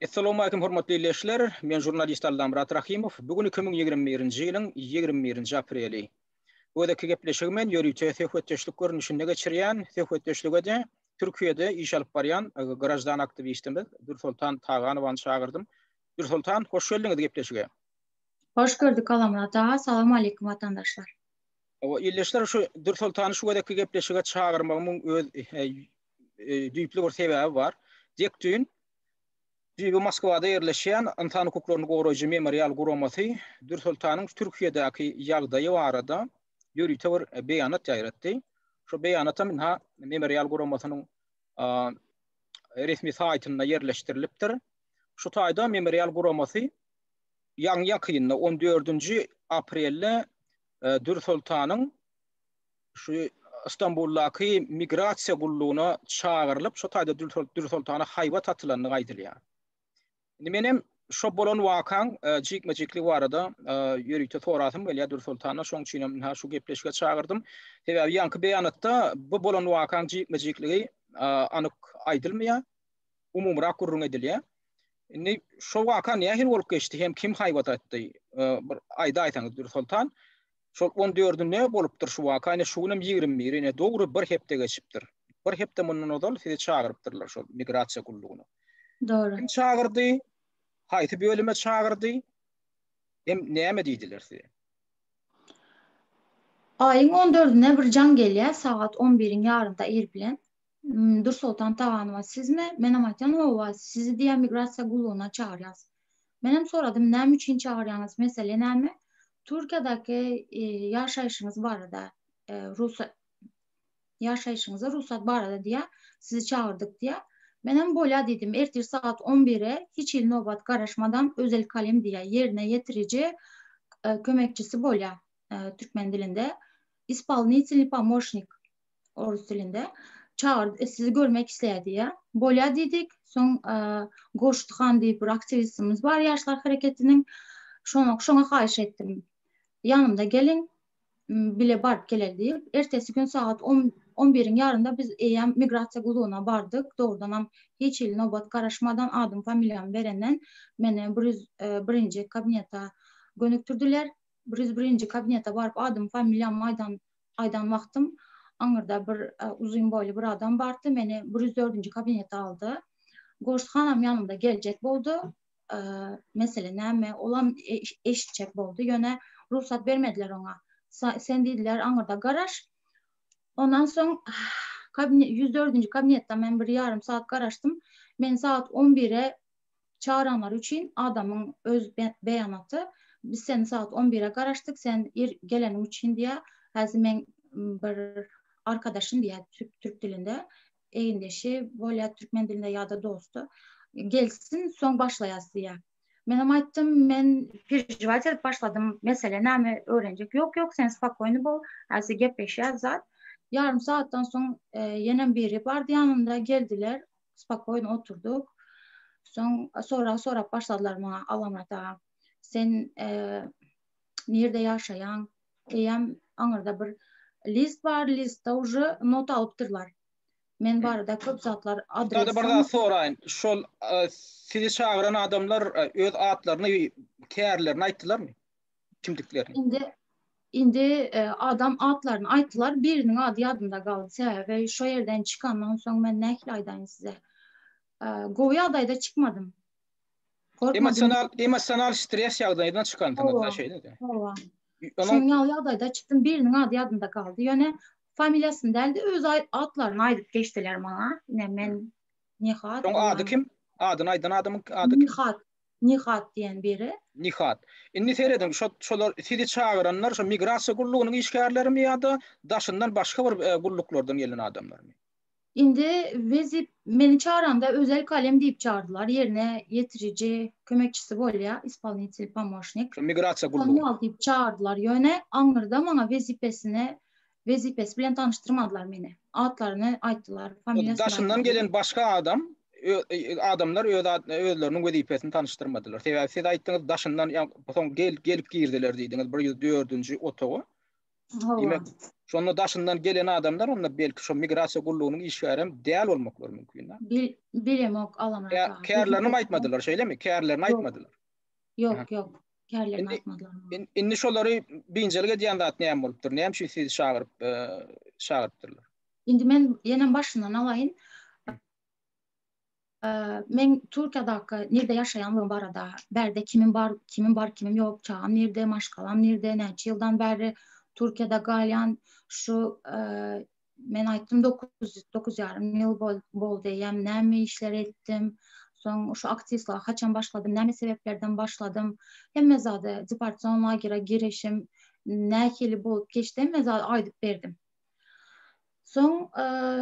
Assalamu alaykum hormatly izleyijiler. Men jurnalist Aldam Murat Rahimov. Bugün 2021-nji ýylyň 21-nji apreli. Bu da gepleşigmen ýörüýte höwetdeşlik görnüşinde geçirýän, höwetdeşlige de Türkiýede iş alyp barýan garajdan aktivistimiz Dursultan Taganowyny çağırdım. Dursultan, hoş geldiňiz gepleşige. Hoş gördük Alamrat ağa. Salamu aleykum vatandaşlar. Izleyijiler, şu Dursultany şu wagtky gepleşige çağırmagymyň öz düýpli bir sebebi bar. Dekdün Jibi Moskwada yerleşen insan hukuklaryny goraýjy memorial guramasy Dursultanyň Türkiýedäki ýagdaýy barada ýörüýte bir beýanat ýaýratdy. Şu beýanata minha memorial guramasynyň resmi saýtyna yerleşdirilipdir. Şu taýda memorial guramasy ýaňy 14-nji aprelde Dursultanyň şu İstanbul'daki migrasiya gulluğuna çağırılıp şu taýda Dursultana haýbat atylanyny aýdylýar. Menem şo bolan wakaň jikmejikli barada ýörüýte sorasym gelýär Dursultana, şoň üçin ha şu gepleşige çağırdym. Sebäbi ýanky beýanatda bu bolan wakaň jikmejikligi anyk aýdylmaýar, umumrak gurrun edilýär. Şo waka nähir bolup geçdi, hem kim haýbat atdy? Bir aýda aýsaňyz Dursultan. Şol 14-nde bolupdyr şu waka, ine şuňam 21-ine dogry bir hepde geçipdir. Bir hepde mundan odal sizi çağırıpdyrlar şol migrasiya gulluğuna. Doğru. Kim çağırdy? Haýsy bölüme çağırdy? Hem näme diýdiler size? Aýyň 14-ne bir jan gelýär, saat 11-iň ýarymda er bilen. Dursultan Taganowa sizmi? Menem aýtdym, "Owa, sizi diýe migrasiya gulluğuna çağırýas." Menem soradym, "Näme üçin çağırýaňyz? Mesele näme?" Türkiýedäki ýaşaýyşyňyz barada, ýaşaýyşyňyza ruhsat barada diýe sizi çağırdyk diýe. Menem bolýa diýdim, ertir saat 11'e hiç il nobat garaşmadan özel kalem diye yerine yetirici kömekçisi bolýa Türkmen dilinde. Исполнительный помощник orus dilinde. Çağırdı, sizi görmek isleýär diye. Bolýa diýdik. Soň Goşthan diýip bir aktivistimiz var Ýaşlar Hareketiniň. Şoňa haýyş etdim. Yanımda gelin, bile barıp geler diýip. Ertesi gün saat 11'in ýarynda biz EYM migrasiya gulluğuna bardyk. Doğrudan hiç il nobat garaşmadan adım familiýam berenden meni 101-nji kabineta gönükdirdiler. 101-nji kabineta barıp adım familiýam aýdan wagtym. Aňyrda bir uzun boýly bir adam bardy. Meni 104-nji kabineta aldy. Goşthanam yanımda geljek boldy. Mesele näme? Olam eşitjek boldy. Ýöne ruhsat bermediler ona. Sen diýdiler aňyrda garaş. Ondan soň 104-nji kabinetde men 1,5 saat garaşdym. Men saat 11'e çağıranlar üçin adamın öz beýanaty. Biz seni saat 11'e garaşdyk, sen gelenim üçin diýe. Häzir men bir arkadaşym diýe Türk dilinde eýindeşi, bolýa Türkmen dilinde ýa-da dostu. Gelsin, soň başlaýas diýe. Menem aýtdym, men pirjivat edip başladym. Mesele näme öğrenjek? Yok, sen spakoyny bol. Häzir gepleşýär zat. Yarım saattan soň ýene biri bardy ýanymda, geldiler. Spakoyny oturduk. Sonra başladılar maňa, "Alamrat ağa, sen nerede ýaşaýan?" Eýem aňyrda bir list bar, listde uje not alypdyrlar. Men barada köp zatlar adres. Barada soraýyn. Şol sizi çağıran adamlar öz atlaryny, kärlerini aýtdylarmy? Kimdiklerini? Indi adam atlaryny aýtdylar. Biriniň ady ýadymda galdy. Sebäbi şo ýerden çykandan soň men nähili aýdaýyn size. Gowy adaýda çykmadym. Emosional stres ýagdaýyndan çykandyňyz da şeýdi. Owa. Şoňa ýagdaýda çykdym. Biriniň ady ýadymda galdy. Ýöne familiýasyny däldi, öz atlaryny aýdyp geçdiler maňa. Men Nihat. Şoň ady kim? Adyny aýdan adamyň ady kim? Nihat diýen biri. Nihat. Indi seredin şolar sizi çağıranlar şu migrasiya gulluğunun işgärlerimi ýa-da daşyndan başga bir gulluklardan gelen adamlarmy? Indi meni çağıranda özel kalem diýip çağırdılar. Yerine yetirici kömekçisi bolýa, исполнительный помощник. Migrasiya gulluğu diýip çağırdılar. Ýöne aňyrda maňa wezipesi bilen tanıştırmadılar meni. Atlaryny aýtdylar, familiýasyny. Daşyndan gelen başga adamlar özleriniň wezipesini tanıştırmadylar. Sebäbi siz aýtdyňyz daşyndan gelip girdiler diýdiňiz 104-nji otoga. Demek şonda daşından gelen adamlar onlar belki şu migrasiya gulluğunun işgärem däl bolmaklar mümkin. Bilemok alamrata. Kärlerini aýtmadylar, şeýlemi? Kärlerini aýtmadylar. Yok. Kärlerini aýtmadylar. Indi şolary birinjilige diýen zat näme bolupdyr? Näme şu sizi şagyrypdyrlar? Indi men ýene başyndan alaýyn. Men Türkiýede nerede yaşayanlığım barada, berde kimim var, kimim yok, çağım nerede, maşgalam nerede, näçe ýyldan beri Türkiýede galyan şu men aýtdym 9 ýarym ýyl boldy, ýa näme işler etdim, soň şu aktivistliğa haçan başladym, näme sebeplerden başladym, hemme zady deportasiýon lagerine girişim, nähili bolup geçdi, hemme zady aýdyp berdim. Soň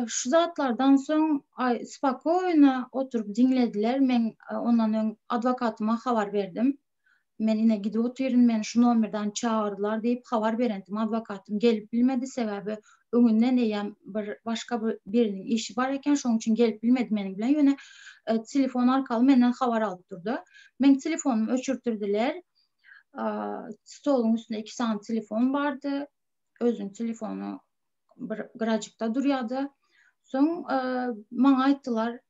şu zatlardan soň spakoyna oturup dinlediler. Men ondan öň adwokatyma habar berdim. Men ine gidip oturýarym, men şu nomerden çağırdylar diýip habar berendim. Adwokatym gelip bilmedi, sebäbi öňünden eýem bir başga biriniň işi bar eken, şoň üçin gelip bilmedi meniň bilen. Ýöne telefon arkaly menden habar alyp durdy. Men telefonumy öçürtdirdiler. Stoluň üstünde 2 sany telefon bardy. Özüň telefonu bir grajykda durýardy. Soň maňa aýtdylar,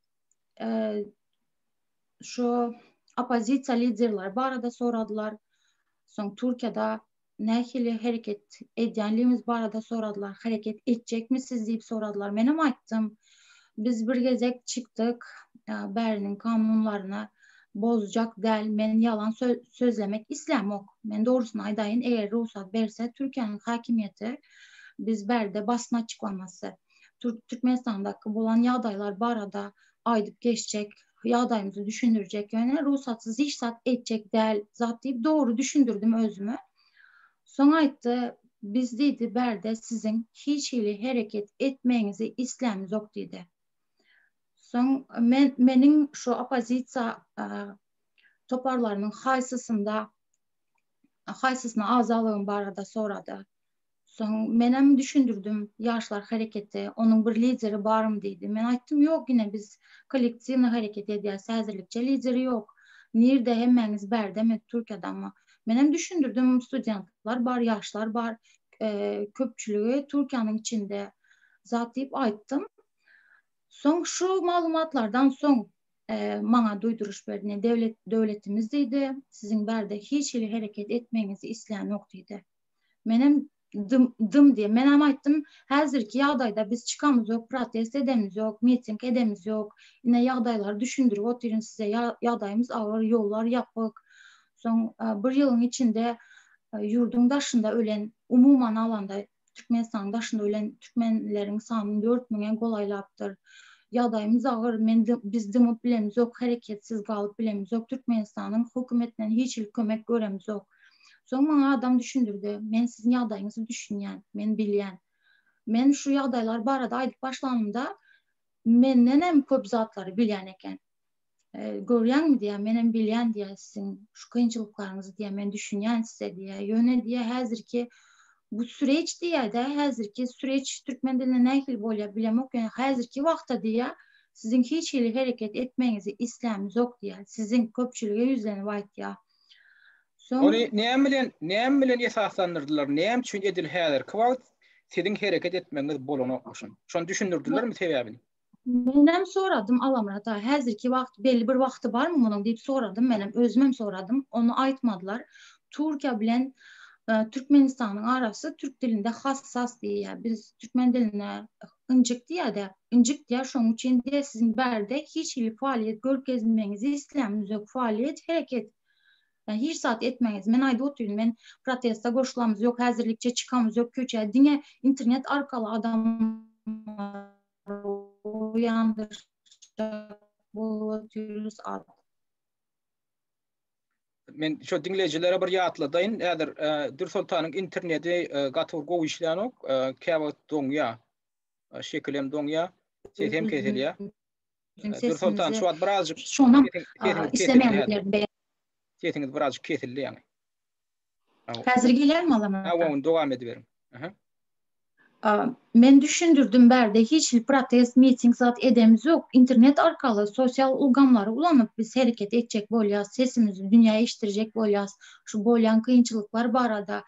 şu opozisiýa liderler barada soradylar. Soň Türkiýede nähili hereket edýänligimiz barada soradylar. Hereket etjekmisiz diýip soradylar. Menem aýtdym, biz bir gezek çykdyk, bäriniň kanunlaryny bozacak däl. Men yalan sözlemek islämok. Men dogrusyny aýdaýyn, eger ruhsat berse Türkiýanyň hakimiýeti biz berde basın açıklaması, Türkmenistan'daki bolan ýagdaýlar barada aýdyp geçecek, ýagdaýymyzy düşündürecek, ýöne ruhsatsız iş zat etjek däl zat diýip dogry düşündürdüm özüme. Soň aýtdy, biz diýdi berde siziň hiç hili hereket etmeňizi islämiz ok diýdi. Soň meniň şu opozisiýa toparlarynyň haýsysyna azalygym barada sorady. Soň menem düşündürdüm, Ýaşlar Hareketi, onun bir lideri barym diýdi. Men aýtdym, ýok, ýine biz kollektiwny hareket edýäs, häzirlikçe lideri ýok. Nirde hemmeňiz berdemi, Türkiýedämi? Menem düşündürdüm, studentlar bar, ýaşlar bar, köpçüligi Türkiýanyň içinde zat diýip aýtdym. Soň şu maglumatlardan soň maňa duýduruş berdi. Döwletimiz diýdi, siziň berde hiç hili hareket etmeňizi islämok diýdi. Menem dım diye. Men aýtdym, häzirki ýagdaýda biz çykamyz ýok, protest edemiz ýok, miting edemiz ýok. Ine ýagdaýlar düşündürip oturyn size, ýagdaýymız agyr, ýollar ýapyk. Soň bir ýylyň içinde ýurduň daşynda ölen, umuman alanda Türkmenistanyň daşynda ölen türkmenleriň sanyny 4000-e golaýlapdyr. Ýagdaýymız agyr, biz dymyp bilemiz ýok, hereketsiz galyp bilemiz ýok, Türkmenistanyň hökümetinden hiç hil kömek göremiz ýok. Soň maňa adam düşündürdi. Men siziň ýagdaýyňyzy düşünýän, men bilýän. Men şu ýagdaýlar barada aýdyp başlanymda menden hem köp zatlary bilýän eken. Görýänmi diýä, men hem bilýän diýä siziň şu kynçylyklaryňyzy diýä, men düşünýän size diýä. Ýöne diýä, häzirki bu süreç diýä-de, häzirki süreç türkmen diline nähili bolýar bilemok. Ýöne häzirki wagtda diýä, siziň hiç hili hereket etmeňizi islämiz ok diýä. Siziň köpçülige ýüzlenip aýtdy. Onu näme bilen esaslandyrdylar? Näme üçin edil häzir? Kwagt siziň hereket etmeňiz bolanokmuşyn. Şonu düşündürdilermi sebäbini? Menem soradım alamrata. Häzirki wagt belli bir wagty barmy munyň diýip soradım. Menem özüm soradım. Onu aýtmadylar. Türkiýe bilen Türkmenistanyň arasy türk dilinde hassas diýär. Biz türkmen diline ynjyk diýär-de. Ynjyk diýär, şoň üçin de siziň berde hiç hili faaliýet görkezmeňizi islämiz ýok. Faaliýet, hereket hiç zat etmeňiz. Men aýdyp oturýyn, men protesta goşulamyz ýok, häzirlikçe çykamyz ýok, köçe diňe internet arkaly adamlar uyandyrjak bolýar. Men şu dinlejilere bir ýatladyň. Häzir Dur Sultanyň interneti gatyr gowy işlänok, käwet doňya, şekilem doňya, sesem kesilýär. Dur Sultan şu wagt birazjyk şonam islemeýänler sesiniz birazjyk kesildi ýani. Häzir gelýärmi alama? Onu dowam ediberim. Men düşündürdüm berde hiç protest, miting zat edemiz ýok. İnternet arkaly sosial ulgamlary ulanyp biz hereket etjek bolýas, sesimizi dünýäye iştirjek bolýas. Şu bolýan kynçylyklar barada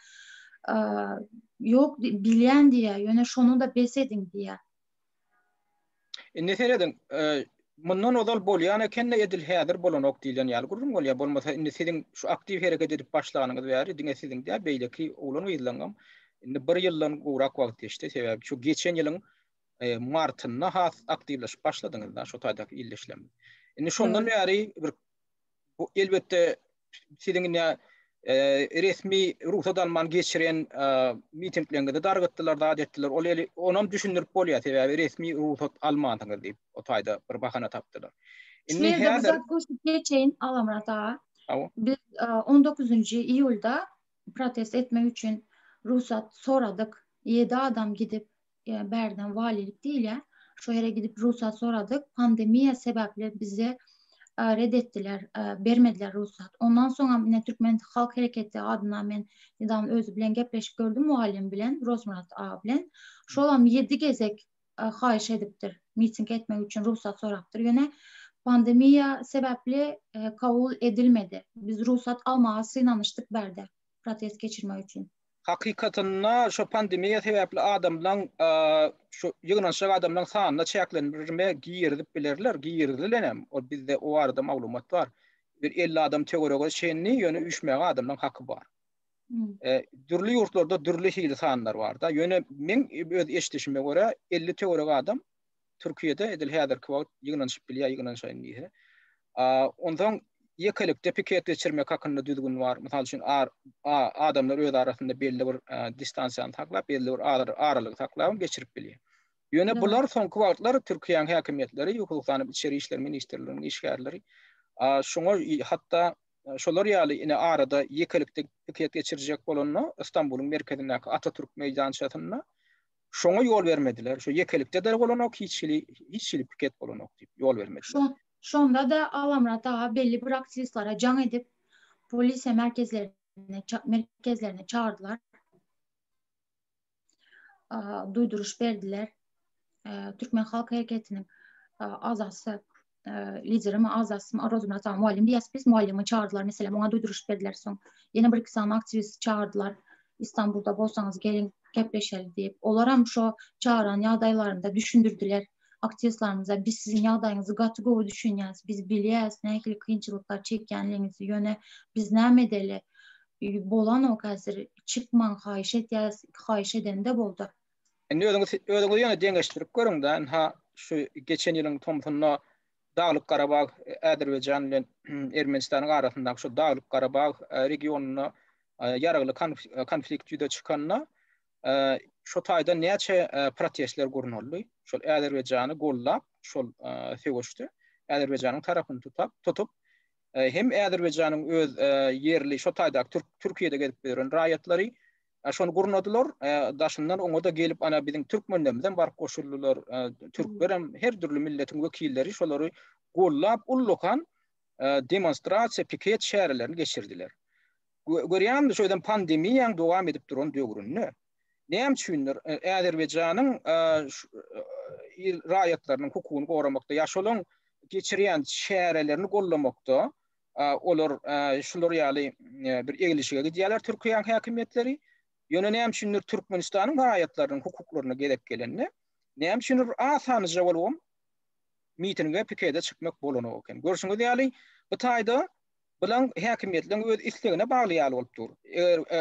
Yok bilen diye, yöne şonu da besedin diye. Ne seredin? Mundan odal bolýan eken edil häzir bolanok diýlen ýaly gurrun bolýar. Bolmasa indi siziň şu aktiv hereket edip başlanyňyz bäri diňe siziň diýä beýleki ulan ýyllaňam. Indi 1 ýyldan gowrak wagt geçdi. Sebäbi şu geçen ýylyň martynda has aktivleşip başladyňyz da şu taýdak illeşlem. Indi şondan bäri bir bu elbette siziň resmi ruhsat alman geçiren mitinglerinde de dargatdylar da etdiler. Onam düşündirip bolýar sebäbi resmi ruhsat almandyňyz diýip o taýda bir bahana tapdylar. Şimdi häzir geçeyin Alamrat ağa. Biz 19. iyulda protest etmek için ruhsat soradık. 7 adam gidip berden valilik değil ya. Şu yere gidip ruhsat soradık. Pandemiye sebeple bize reddettiler, vermediler ruhsat. Ondan sonra yine Türkmen Halk Hareketi adına men nidam özü bilen gepleşip gördüm muallim bilen, Rozmurat ağa bilen. Şu olan 7 gezek haýyş edipdir. Miting etmek için ruhsat soraptır. Yine pandemiya sebeple kabul edilmedi. Biz ruhsat almağa sığınanıştık berde protest geçirmek için. Hakykatynda şu pandemiya sebäpli adamlaryň şu ýygnanşyk adamlaryň sanyna çäklendirme giýirdip bilerler, giýirdilenem. O bizde o arada maglumat bar. Bir 50 adam töwerege şenli ýöne 3 meňe adamlaryň haky bar. Dürli ýurtlarda dürli hili sanlar bar da. Ýöne men öz eşdişime görä 50 töwerege adam Türkiýede edil häzirki wagt ýygnanşyp bilýär, ýygnanşaýyn diýse. Ondan ýekelikde piket geçirmek hakynda düzgün bar. Mysal üçin adamlar öz arasynda belli bir distansiýany taklap, belli bir aralyk taklap geçirip bilýär. Ýöne bular soňky wagtlar Türkiýanyň häkimetleri, hukuklanyp içeri işler ministrliginiň işgärleri şoňa hatda şolar ýaly ine arada ýekelikde piket geçirjek bolanyny Istanbulyň merkezindäki Atatürk meýdançasyna şoňa ýol bermediler. Şu ýekelikde de bolanok hiççili piket bolanok diýip ýol bermediler. Şonda da Alamrat ağa belli bir aktivistlara can edip polise merkezlerine çağırdılar. Duyduruş verdiler. Türkmen Halk Hareketi'nin azası, liderim azası Rozmurat ağa muallim diýäs biz muallimi çağırdılar. Mesela ona duyduruş verdiler son. Yine bir iki aktivist çağırdılar. İstanbul'da bolsaňyz gelin gepleşelim diýip. Olar hem şu çağıran ýagdaýlarynda düşündürdüler. Aktivistlarımıza biz sizin ýagdaýyňyzy gaty gowy düşünýäs, biz bilýäs nähili kynçylyklar çekýänligiňizi, ýöne biz näme edeli bolan ok häzir çykmaň haýyş edende boldy. Indi özüňiz ýöne deňeşdirip görüň da, ha şu geçen ýylyň Tomsunna Daglyk Garabag, Äderbejan bilen Ermenistanyň arasyndaky şu Daglyk Garabag regionuny ýaragly konflikt ýüze çykanyna şu taýda näçe protestler guruldy. Şol Äderbejany gollap, şol söwüşdi. Äderbejanyň tarapyny tutup hem Äderbejanyň öz yerli şu taýda Türkiýede gelip beren raýatlary şonu gurnadylar. Daşyndan oňa da gelip ana biziň türkmenlerimizden barıp goşuldylar. Türkler her türlü milletiň wekilleri şolary gollap ullukan demonstrasiýa piket şäherlerini geçirdiler. Görýän şoýdan pandemiýaň dowam edip duran döwründe näme üçindir Äderbejanyň raýatlarynyň hukugyny goramakda ýaşalan geçirýän şäherlerini gollamakda olar şular ýaly bir egilişige gidýärler Türkiýanyň häkimetleri. Ýöne näme üçindir Türkmenistanyň raýatlarynyň hukuklaryna gerek gelenni näme üçindir asanyja bolýar mitinge pikete çykmak bolanok eken. Görşüňiz ýaly bu taýda bilen häkimetleriň öz islegine bagly bolupdyr.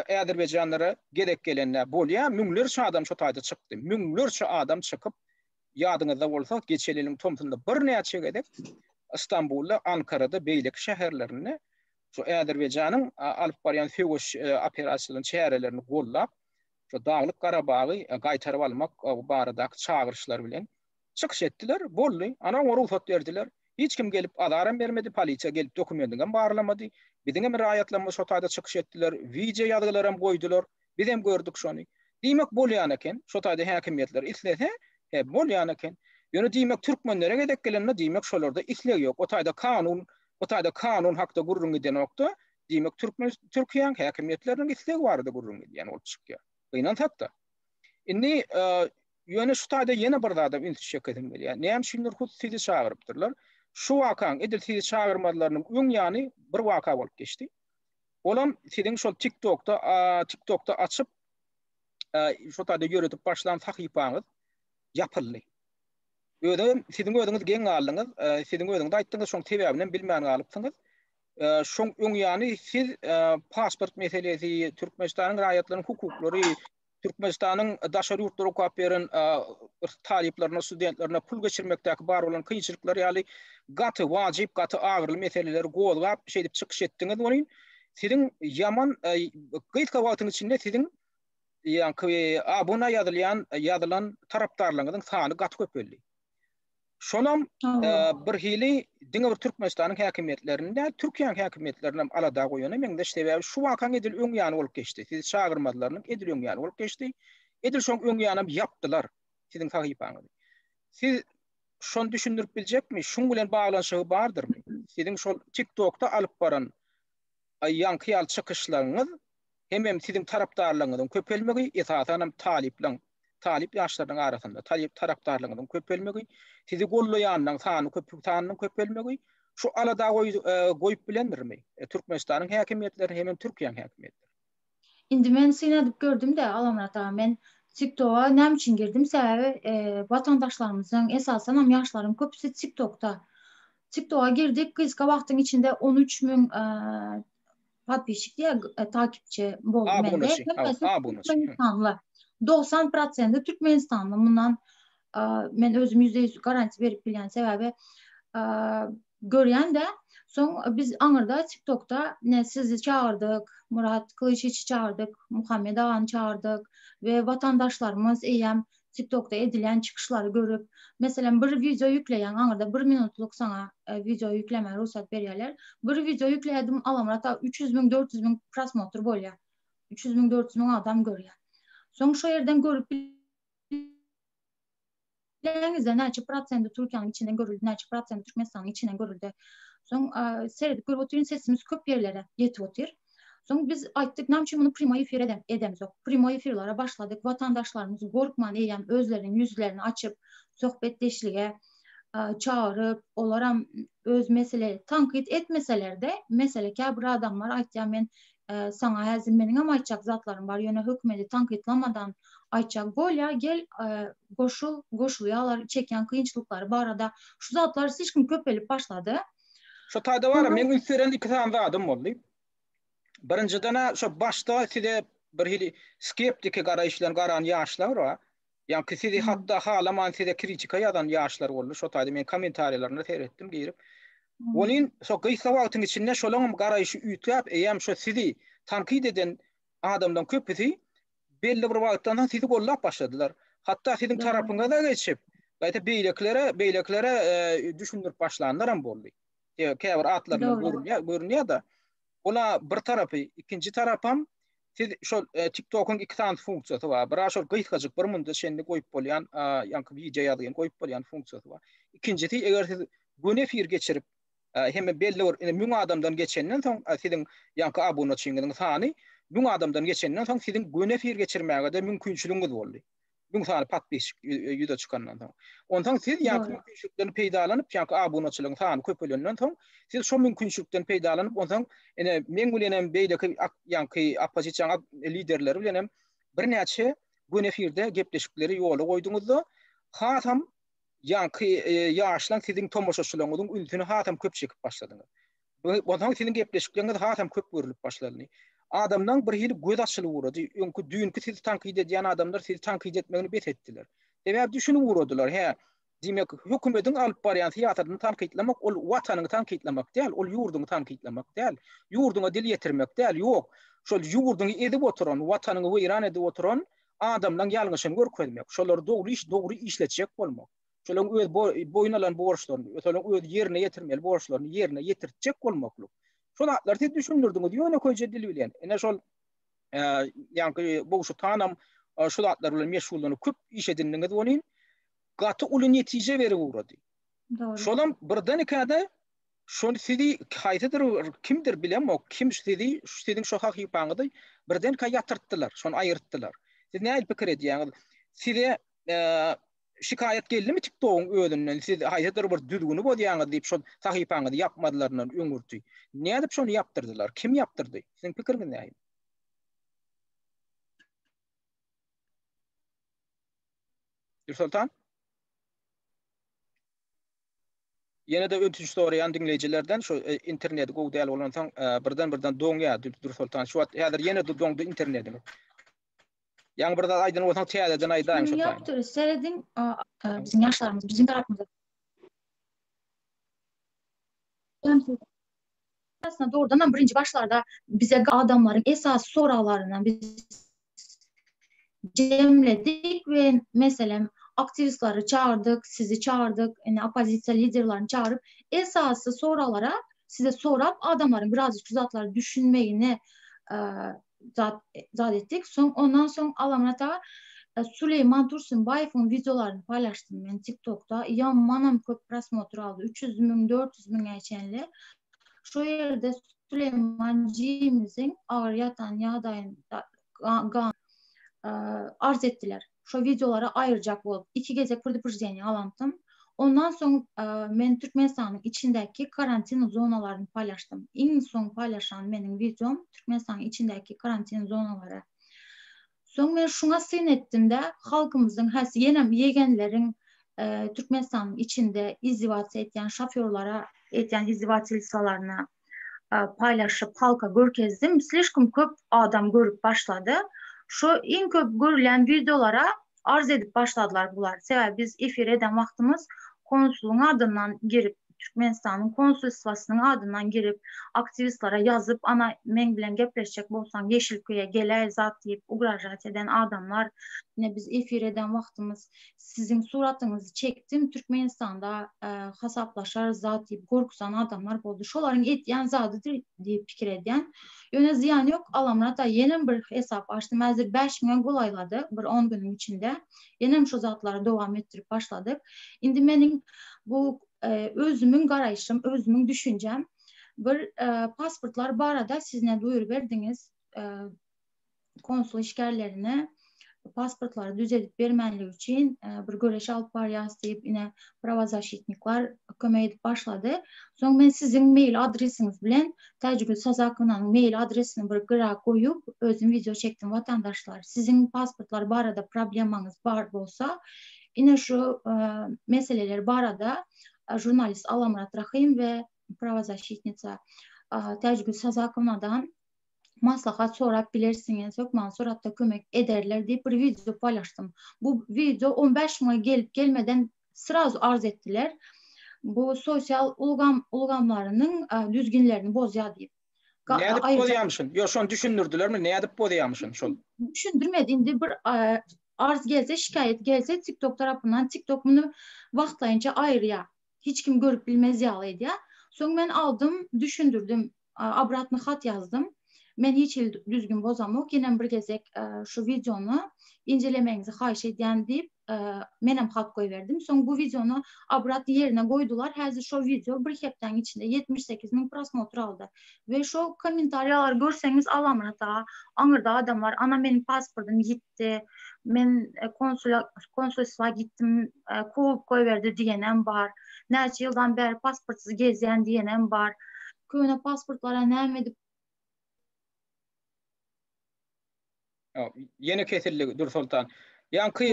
Äderbejanlara gerek gelenler bolýar, müňlerçe adam şu taýda çykdy. Müňlerçe adam çykyp ýadyňyzda bolsa geçen ýylyň Tomsunda bir näçe gedek Istanbulda, Ankara'da beýlek şäherlerini şu Äderbejanyň alyp barýan söwüş operasiýasynyň şäherlerini gollap şu Daglyk Garabagy gaýtaryp almak baradaky çağırışlar bilen çykyş etdiler. Boldy. Ana ruhsat berdiler. Hiç kim gelip adaram bermedi, polisiýa gelip dokumentini barlamady. Biziň raýatlanma şu taýda çykyş etdiler, video ýadgylar hem goýdular. Biz hem gördük şonu. Diýmek bolýan eken, şu taýda häkimetler islese, bolýan eken. Ýöne diýmek türkmenlere gedek gelenler diýmek şolarda isleg ýok. O taýda kanun hakda gurrun eden okda diýmek Türkiýanyň häkimetleriniň isleg bardy gurrun edýän bolup çykýar. Gynan takda. Indi ýöne şu taýda ýene bir adam intişek edin gelýär. Näme üçindir sizi çağırypdyrlar? Şu wakaň edil sizi çağırmalarının öň ýany bir waka bolup geçdi. Olam siziň şol TikTok'ta açyp şu taýda ýöretip başlan sahypaňyz ýapyldy. Öde sizin özüňiz geň aldyňyz, sizin özüňiz aýtdyňyz şoň sebäbinden bilmän galypsyňyz. Şoň öňýany siz pasport meselesi, Türkmenistanyň raýatlarynyň hukuklary, Türkmenistanyň daşary ýurtlara okap beren talyplarına, studentlerine pul geçirmekdäki bar bolan kynçylyklary ýaly gaty wajyp, gaty agyrly meseleleri gowlap şeýdip çykyş etdiňiz bolýan. Sizin ýaman gyýtka wagtyň içinde sizin ýa-ni abuna ýazylan tarapdarlaryňyň sany gaty köpeldi. Şonam bir hili diňe bir Türkmenistanyň häkimetlerinde, Türkiýanyň häkimetlerine alada goýany meňde sebäbi şu wakaň edil öňýany bolup geçdi. Siz şagyrmadylaryň edil öňýany bolup geçdi. Edil şoň öňýany ýapdylar siziň sahypaňyzy. Siz şonu düşündirip biljekmi? Şoň bilen baglanşygy bardyrmy? Siziň şol TikTok'ta alyp baran ýanky çykyşlaryňyz hem siziň tarapdarlaryňyň köpelmegi esasan talip ýaşlaryň arasynda talip tarapdarlygynyň köpelmegi, sizi gollaýanyň sanynyň köpelmegi şu alada goýup bilendirmi? Türkmenistanyň häkimetleri hem Türkiýanyň häkimetleri. Indi men seni edip gördüm de Alamrat ağa, men TikTok'a näme üçin girdim? Sebäbi vatandaşlarymyzyň esasen hem ýaşlaryň köpüsi TikTok'a girdik. Kıska wagtyň içinde 13.000 подписчик diýe takipçi boldy mende. Türkmenistanly. 90% Türkmenistanly. Bundan men özüm %100 garanti berip bilýän sebäbi görýän de soň biz aňyrda TikTok'ta sizi çağırdık, Murat Kılıçiç'i çağırdık, Muhammed Ağa'nı çağırdık ve vatandaşlarımız eýem TikTok'ta edilen çıkışları görüp, mesela bir video yükleyen, aňyrda 1 minutluk sana video yükleme ruhsat berýärler. Bir video yükledim, Alamrat ağa 300.000-400.000 prosmotr bolýar. 300.000-400.000 adam görýär. Soň şu yerden görüp bilenizde näçe prosenty Türkiýanyň içinden görüldi, näçe prosenty Türkmenistanyň içinden görüldi. Soň seyredip görüp oturyň, sesimiz köp ýerlere ýetip otyr. Soň biz aýtdyk, näçe muny primo efir edemiz. Primo efirlere başladyk. Vatandaşlarymız gorkman eýem özleriniň ýüzlerini açyp sohbetdeşlige çağırıp, olaram öz mesele tankit etmeseler de meseleke bir adamlar aýtýar, men sana häzir meniň hem aýtjak zatlarym bar, ýöne hökümeti tankitlamadan aýtjak bolýa, gel goşulýarlar, çeken kynçylyklary barada şu zatlar hiç kim köpelip başlady. Şu taýda bar, men üstüren iki tane adam boldy. Birinciden şu başta size bir hili skeptik garaýşlaryň garan ýaşlar bar. Yani sizi hatta halaman size kritika ýazan ýaşlar boldy. Şu taýda men kommentariýlaryny seyretdim girip. Onun şu gysa wagtyň içinde şolaň garaýşy üýtläp, eýem şu sizi tankit eden adamdan köpüsi belli bir wagtdan sizi gollap başladylar. Hatta siziň tarapyňa da geçip, gaýta beýleklere düşündirip başlandylar hem boldy. Käbir atlaryny görünýär da. Ola bir tarapy, ikinji tarapam siz şol TikTok'un iki tane funksiyası var. Biri şol gyýtgaçyk bir mündä şeňde goýup bolýan, ýa-ni video ýazgyn goýup bolýan funksiyasy var. İkincisi, eger siz gün efir geçirip hem belli bir 1000 adamdan geçenden soň siziň ýa-ni abonaçyňyň sany 1000 adamdan geçenden soň siziň gün efir geçirmäge de mümkinçiligiňiz boldy. 1000 sany patbeşik ýüze çykandan soň. Ondan siz ýa-ni mümkinçilikden peýdalanyp, ýa-ni abonaçylygyň sany köpelenden soň siz şo mümkinçilikden peýdalanyp, ondan men bilenem beýleki ýa-ni opozisiýa liderleri bilenem bir näçe gün efirde gepleşikleri ýola goýduňuzda hatam ýa-ni ýaşlan siziň tomoşaçylaryňyň ültüni hatam köp çekip başladyňyz. Ondan siziň gepleşikleriniz hatam köp görülüp başlady. Adamdan bir hili göz açylyp urady. Öňkü düňkü sizi tankit edýän adamlar sizi tankit etmegini bet etdiler. Sebäp düşünüp uradylar. Demek hökümetiň alyp barýan syýasatyny tankitlemek, ol watanyny tankitlemek däl, ol ýurduny tankitlemek däl, ýurduňa dil ýetirmek däl, ýok. Şol ýurduny edip oturan, watanyny weýran edip oturan adamdan ýalňyşyny görkezmek, şolary dogry işletjek bolmak. Şolaryň öz boýunalan borçlaryny, şolaryň öz ýerine ýetirmeli borçlaryny ýerine ýetirjek bolmaklyk. Şolatlar siz düşündürdiňiz, ýöne köýje dil bilen. Ene şol ýa-ni bu şu tanam şolatlar bilen meşgullanyp köp iş edindiňiz bolýan. Gaty uly netije berip urady. Şolam birden ekade şonu sizi haýdydyr kimdir bilemok, kim siziň şo hakypaňyzy birden ýatyrtdylar, şonu aýyrtdylar. Siz näme pikir edýäňiz? Size şikayet geldimi TikTok'un özünden? Siz haýdydyr bir düzgünü bolýaňyz diýip şol sahypaňyzy ýapmadylaryndan öňürdi. Näme dip şonu ýaptyrdylar? Kim ýaptyrdy? Siziň pikiriňiz näme? Sultan. Yine de ötüş sorayan dinleyicilerden şu internet goýdal bolan soň birden doňya Dur Sultan şu wagt häzir yine de doňdy internetimi. Ýa-ni birde aýdan bolsaň täzeden aýdaýyn şu taýmy. Yaptır, seyredin bizim yaşlarımız, bizim tarafımızda. Aslında doğrudan birinci başlarda bize adamların esas soralarını biz cemledik ve mesela aktivistleri çağırdık, sizi çağırdık, yani opozisiya liderlerini çağırıp esası soralara size sorap adamların birazcık zatları düşünmeyini zat ettik. Ondan sonra alamata Süleyman Tursunbayev'in videolarını paylaştım ben TikTok'ta. Manam köp prosmotr aldı. 300 bin, 400 bin geçenli. Şu yerde Süleymancığımızın ağır yatan yağdayında arz ettiler. Şu videolara ayıracak olup 2 gece pırdıpırcayını alamtım. Ondan sonra ben Türkmenistan'ın içindeki karantina zonalarını paylaştım. En son paylaşan benim videom Türkmenistan'ın içindeki karantina zonaları. Sonra ben şuna sığın ettim de halkımızın, yegenlerin Türkmenistan'ın içinde izdivaç eten şoförlara eten izdivaç lisalarını paylaşıp halka görkezdim. Slişkim köp adam görüp başladı. Şu en köp görülen videolara arz edip başladılar bunlar. Sebebi biz efir eden vaktimiz konsulun adından girip Türkmenistan'ın konsul sıfasının adından girip aktivistlere yazıp ana men bilen gepleşecek bolsan Yeşilköy'e gele zat deyip uğraşat eden adamlar yine biz efir eden vaktimiz sizin suratınızı çektim Türkmenistan'da hasaplaşar zat deyip korkusan adamlar oldu. Şoların etyen zatıdır deyip fikir eden. Yöne ziyan yok alamrata yeni bir hesap açtım. Hazır 5 gün kolayladı bir 10 günün içinde. Yeni şu zatları devam ettirip başladık. Şimdi benim bu özümün garayışım, özümün düşüncem bir pasportlar bu arada siz ne duyur verdiniz konsul işgallerine pasportları düzeltip vermenliği için bir göreş alıp var yazayıp yine pravazashitniklar kömek edip başladı. Sonra ben sizin mail adresiniz bilen Tecrübe Sazakına'nın mail adresini bir gıra koyup özüm video çektim vatandaşlar. Sizin pasportlar bu arada probleminiz var olsa yine şu meseleler bu arada jurnalist Alamrat Rahim ve pravazashitnica Tecrübe Sazakına'dan maslahat sorap bilirsiniz, Ökman Sorat'ta kömek ederler diye bir video paylaştım. Bu video 15 Mayı gelip gelmeden sırazı arz ettiler. Bu sosyal ulgamlarının düzgünlerini bozuyor deyip. Ne edip bozuyamışsın? Yok şunu düşündürdüler mi? Ne edip bozuyamışsın? Düşündürmediğinde bir arz gelse, şikayet gelse TikTok tarafından TikTok bunu vaxtlayınca ayrıya. Hiç kim görüp bilmez yağlıydı ya. Sonra ben aldım, düşündürdüm, abratma hat yazdım. Ben hiç düzgün bozamok. Yine bir gezek şu videonu incelemenizi xahiş eden deyip menem hat koyverdim. Sonra bu videonu abrat yerine koydular. Hazır şu video bir hepten içinde 78 bin prosmotr aldı. Ve şu komentaryalar görseniz alamrata. Anırda adamlar ana benim pasportum gitti. Ben konsolosluğa gittim. Kovup koyverdi diyenem var. Neçe yıldan beri pasportsuz gezen diyenem var. Köyüne pasportlara ne edip yeni kesildi Dur Sultan. Yankı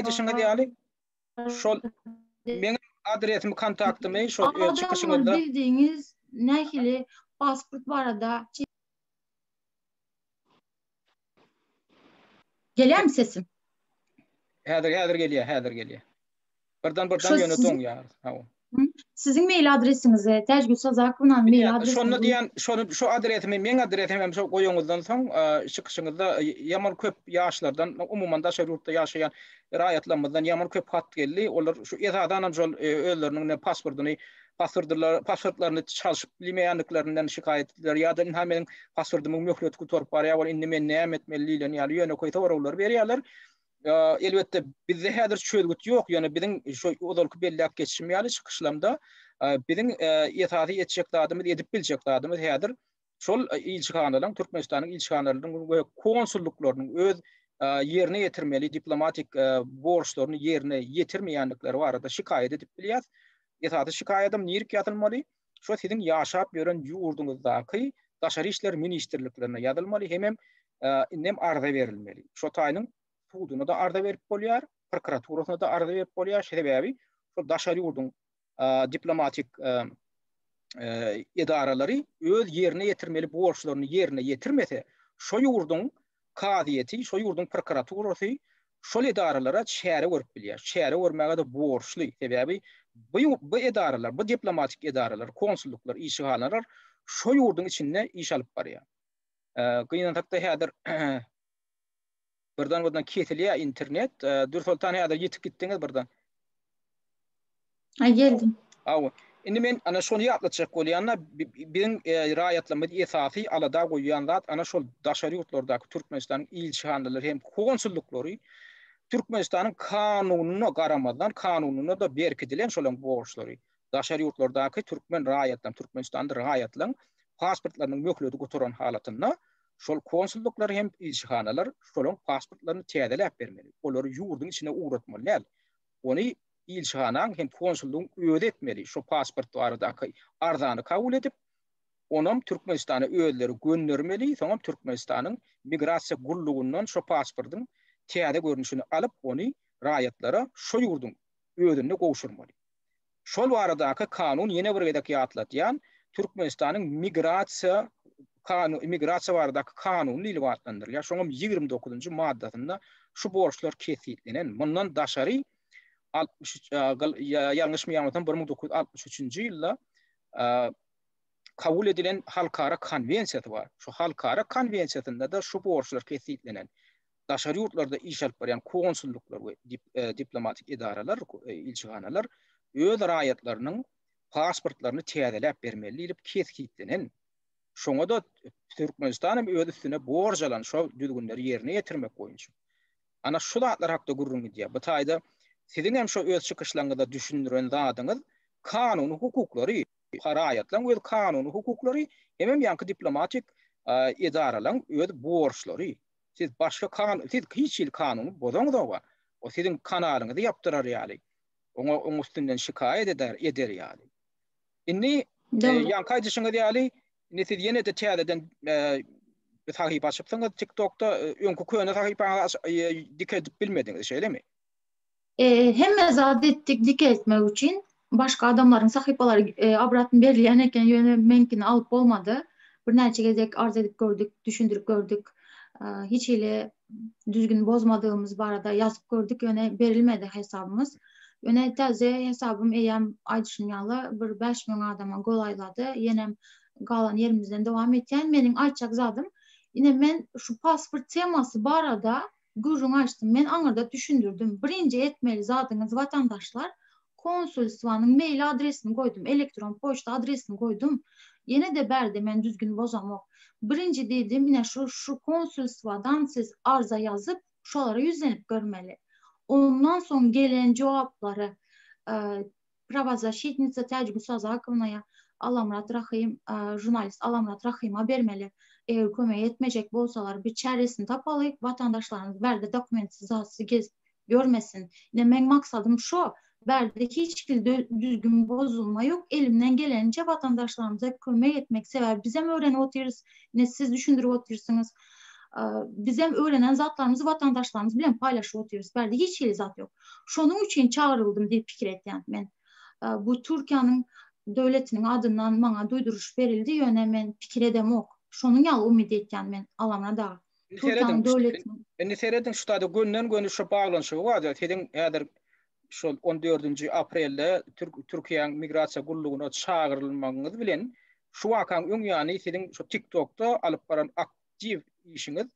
dışında diýäli şol meňe adresimi kontaktymy şol çıkışyňyzda bildiğiniz nähili pasport barada gelýärmi sesim? Häzir gelýär. Birden ýöne doňýar. Sizin mail adresinizi Tecrübe Sazakına'nın mail adresini. Şonu diýen şu adresimi meň adresimi hem goýuňuzdan soň çıkışyňyzda ýaman köp ýaşlardan umumyň daşary ýurtda ýaşaýan raýatlarymyzdan ýaman köp hat geldi. Olar şu ýazadan şol özleriniň pasportlaryny çalyşyp bilmeýänliklerinden şikayet etdiler. Ýa-da hemen pasportumy möhlet guturup barýar, indi men näme etmeliligini ýa-da ýöne koýta sorawlar berýärler. Elbette bizde häzir çölgüt ýok, ýöne biziň şu odalky belläp geçişim ýaly çıkışlamda biziň ýetaty ýetjek dadymyz edip biljek dadymyz häzir şol ilçihanalaryň Türkmenistanyň ilçihanalarynyň konsulluklarynyň öz yerine ýetirmeli diplomatik borçlaryny yerine ýetirmeýänlikleri barada şikayet edip bilýär. Ýetaty şikayetim niýerki ýatylmaly? Şo siziň ýaşap ýören ýurduňyzdaky daşary işler ministrliklerine ýazylmaly, hem arza berilmeli. Şo taýynyň puduny da arda berip bolýar. prokuraturasına da arada verip bolýar. Sebäbi şol daşary ýurdun diplomatik idaralary öz yerine ýetirmeli borçlaryny yerine ýetirmese, şo ýurdun kadyeti, şo ýurdun prokuraturasy şol idaralara çäre görüp bilýär. Çäre görmäge de borçly. Sebäbi bu idaralar, bu diplomatik idaralar, konsulluklar, işgallar şo ýurdun içinde iş alyp barýar. Gynantakda häzir birden ketilýär internet, dürsoltan häzir ýetip gitdiňiz birden. Geldim. Indi men ana şonu ýatlatjak bolýanna biziň raýatlamy esasy alada goýýan zat ana şol daşary ýurtlardaky Türkmenistanyň ilçihanlary hem konsullukları Türkmenistanyň kanunyna garamadan kanunyna da berkedilen şolaň borçlary. Daşary ýurtlardaky türkmen raýatlaryň, Türkmenistanda raýatlaryň pasportlarynyň möhleri götüren halatynda şol konsulluklar hem ilçihanlar şolaň pasportlaryny täzeläp bermeli. Olary ýurdun içine uğratmaly. Ony ilçihanaň hem konsullugyň ödetmeli. Şo pasport baradaky arzany kabul edip, onam Türkmenistana öýleri göndermeli, soňam Türkmenistanyň migrasiýa gullugyndan şo pasportyň täze görnüşini alyp, ony raýatlara şo ýurdun ödünde gowşurmaly. Şol baradaky kanun ýene bir gedek ýatlatýan Türkmenistanyň migrasiýa baradaky kanuny ilwatlandyrýar. Şoňam 29-njy maddasynda şu borçlar kesitlenen. Bundan daşary 63 yanlış mı yanılsam 1963-nji ýylda kabul edilen halkara konwensiýa var. Şu halkara konwensiýasynda da şu borçlar kesitlenen. Daşary ýurtlarda iş alyp barýan konsulluklar we diplomatik idaralar, ilçihanalar öz raýatlarynyň pasportlaryny täzeläp bermeli diýip kesitlenen. Şoňa da Türkmenistan öz üstüne borç alan şo düzgünleri ýerine ýetirmek boýunça. Ana şu zatlar hakda gurrun edýär. Bu taýda sizin hem şu öz çıkışlarınızda düşündüren zadyňyz kanuny hukuklary, raýatlaryň öz kanuny hukuklary hem ýanky diplomatik idaralaryň öz borçlary. Siz başga siz hiç il kanuny bozaňyz, o sizin kanalyňyzy ýapdyrar ýaly. Oňa üstünden şikaýet eder ýaly. Indi ýanky aýdyşyňyz ýaly, siz ýene de täzeden bir sahip açypsyňyz TikTok'ta öňkü köne sahypaňyz dikkat bilmediňiz şeýlemi? Hem zat ettik dik etmek için başka adamların sahipaları abratın belirleyen eken yönetmenkini alıp olmadı. Bir neçe gezek arz edip gördük, düşündürüp gördük. Hiç ile düzgün bozmadığımız barada yazıp gördük. Yöne verilmedi hesabımız. Yöne teze hesabım eyyem aydışınyalı bir 5000 adama golayladı. Yenem galan yerimizden devam etken benim ayçak zadım. Yine ben şu pasport teması barada gurrun açtım. Ben anırda düşündürdüm. Birinci etmeli zadyňyz vatandaşlar konsulswanyň mail adresini koydum. Elektron poçta adresini koydum. Yine de berdi men düzgün bozamok. Birinci dedim yine şu konsulswadan siz arza yazıp şolara yüzlenip görmeli. Ondan son gelen cevapları pravazashitnitsa Tacigusa Zakovnaya Alamrat Rahim jurnalist Alamrat Rahim'a bermeli. Eğer kömek etmeyecek bolsalar bir çaresini tapalayıp vatandaşlarınız berde dokumentsiz zatsı görmesin. Yine men maksadım şu, berde hiç düzgün bozulma yok. Elimden gelince vatandaşlarımıza kömek etmek sever. Bizem öğrenip oturuyoruz. Yine siz düşündürüp oturuyorsunuz. Bizem öğrenen zatlarımızı vatandaşlarımız bilen paylaşıp oturuyoruz. Berde hiç zat yok. Şunun için çağrıldım diye fikir ettim ben. Bu Türkiye'nin devletinin adından bana duyduruş verildi yöne men fikir edemok. Şonun ýaly umid etken men alamna da. Türkiýanyň döwletiniň. Indi seredin şu taýda gönden göni şu baglanyşy bar. Hedin häzir şol 14-nji aprelde Türkiýanyň migrasiýa gullugyna çağırylmagyňyz bilen şu wakaň öňýany sizin şu TikTok'ta alyp baran aktiv işiňiz,